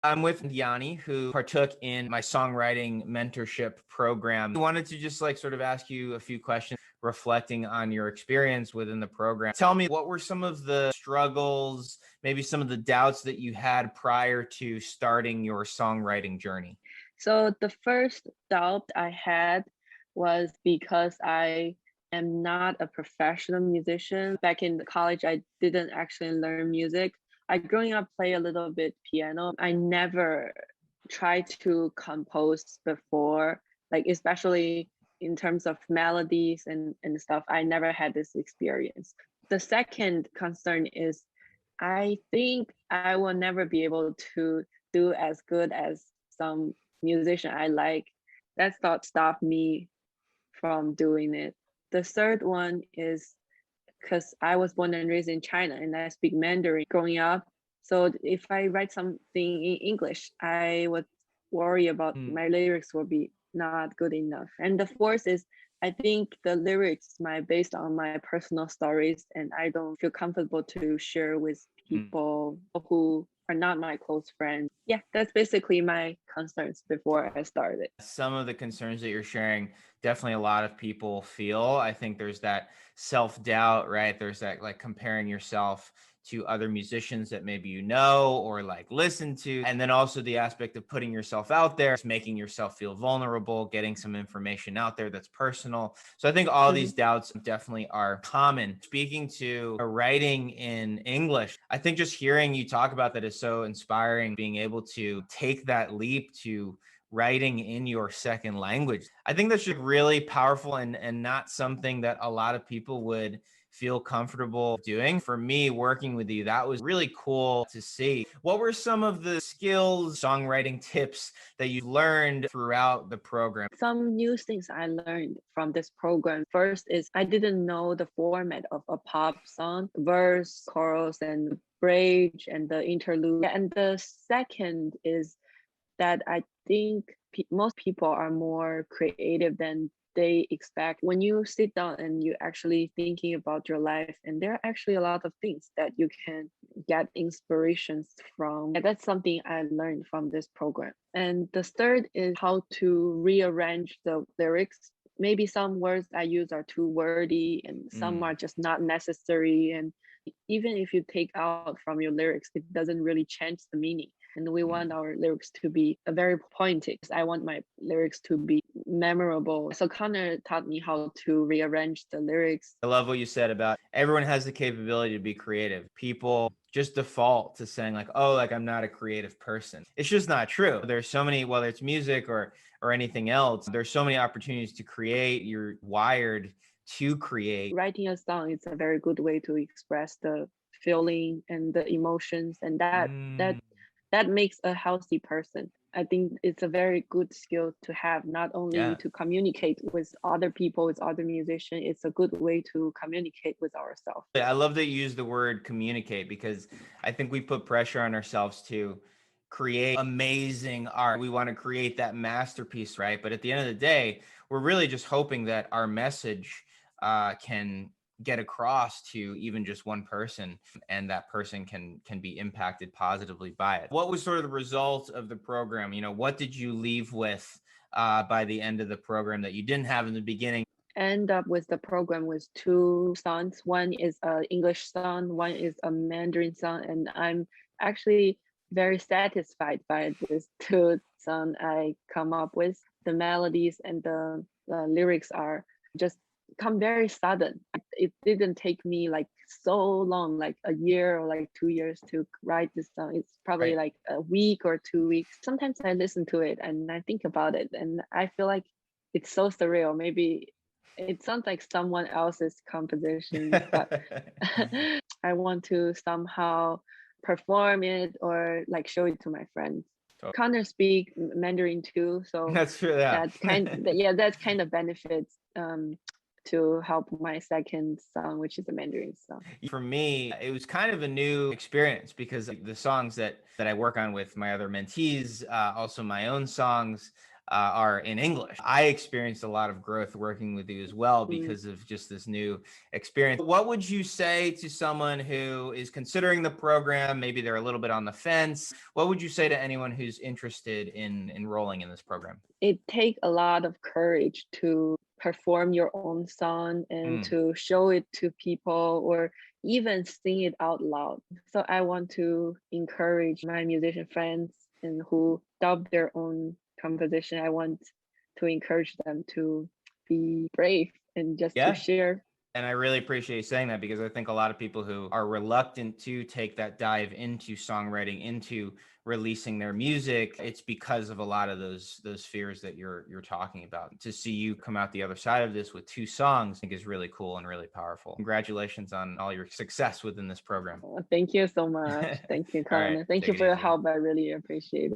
I'm with Yanni, who partook in my songwriting mentorship program. I wanted to just like sort of ask you a few questions reflecting on your experience within the program. Tell me, what were some of the struggles, maybe some of the doubts that you had prior to starting your songwriting journey? So the first doubt I had was because I am not a professional musician. Back in college, I didn't actually learn music. I growing up play a little bit piano. I never tried to compose before, like especially in terms of melodies and stuff. I never had this experience. The second concern is I think I will never be able to do as good as some musician I like. That thought stopped me from doing it. The third one is because I was born and raised in China and I speak Mandarin growing up. So if I write something in English, I would worry about my lyrics will be not good enough. And the fourth is I think the lyrics might based on my personal stories and I don't feel comfortable to share with Mm. people who are not my close friends. Yeah, that's basically my concerns before I started. Some of the concerns that you're sharing, definitely a lot of people feel. I think there's that self doubt, right? There's that like comparing yourself to other musicians that maybe you know or like listen to. And then also the aspect of putting yourself out there, making yourself feel vulnerable, getting some information out there that's personal. So I think all Mhm. these doubts definitely are common. Speaking to writing in English, I think just hearing you talk about that is so inspiring, being able to take that leap to writing in your second language. I think that's just really powerful and not something that a lot of people would feel comfortable doing. For me, working with you, that was really cool to see. What were some of the skills, songwriting tips that you learned throughout the program? Some new things I learned from this program. First is I didn't know the format of a pop song, verse, chorus, and bridge and the interlude. And the second is that I think most people are more creative than they expect. When you sit down and you actually thinking about your life, and there are actually a lot of things that you can get inspirations from. And that's something I learned from this program. And the third is how to rearrange the lyrics. Maybe some words I use are too wordy and some Mm. are just not necessary. And even if you take out from your lyrics, it doesn't really change the meaning. And we want our lyrics to be very pointed. I want my lyrics to be memorable. So Connor taught me how to rearrange the lyrics. I love what you said about everyone has the capability to be creative. People just default to saying like, "Oh, like I'm not a creative person." It's just not true. There's so many, whether it's music or anything else, there's so many opportunities to create. You're wired to create. Writing a song is a very good way to express the feeling and the emotions, and that makes a healthy person. I think it's a very good skill to have, not only Yeah. to communicate with other people, with other musicians, it's a good way to communicate with ourselves. I love that you use the word communicate because I think we put pressure on ourselves to create amazing art. We want to create that masterpiece, right? But at the end of the day, we're really just hoping that our message can get across to even just one person and that person can be impacted positively by it. What was sort of the result of the program? What did you leave with by the end of the program that you didn't have in the beginning? End up with the program with two songs. One is a English song, one is a Mandarin song, and I'm actually very satisfied by these two songs I come up with. The melodies and the lyrics are just come very sudden. It didn't take me like so long, like a year or like 2 years to write this song. It's probably Right. like a week or 2 weeks. Sometimes I listen to it and I think about it and I feel like it's so surreal. Maybe it sounds like someone else's composition, but I want to somehow perform it or like show it to my friends. Connor speak Mandarin too, so That's true. Yeah. that kind of benefits to help my second song, which is a Mandarin song. For me, it was kind of a new experience because the songs that I work on with my other mentees, also my own songs, are in English. I experienced a lot of growth working with you as well Mm. because of just this new experience. What would you say to someone who is considering the program? Maybe they're a little bit on the fence. What would you say to anyone who's interested in enrolling in this program? It takes a lot of courage to perform your own song and Mm, to show it to people or even sing it out loud. So I want to encourage my musician friends and who dub their own composition. I want to encourage them to be brave and just to yeah. share. And I really appreciate you saying that because I think a lot of people who are reluctant to take that dive into songwriting, into releasing their music, it's because of a lot of those fears that you're talking about. To see you come out the other side of this with 2 songs, I think is really cool and really powerful. Congratulations on all your success within this program. Thank you so much. Thank you, All right, Connor. Thank take you it for your easy. help. I really appreciate it.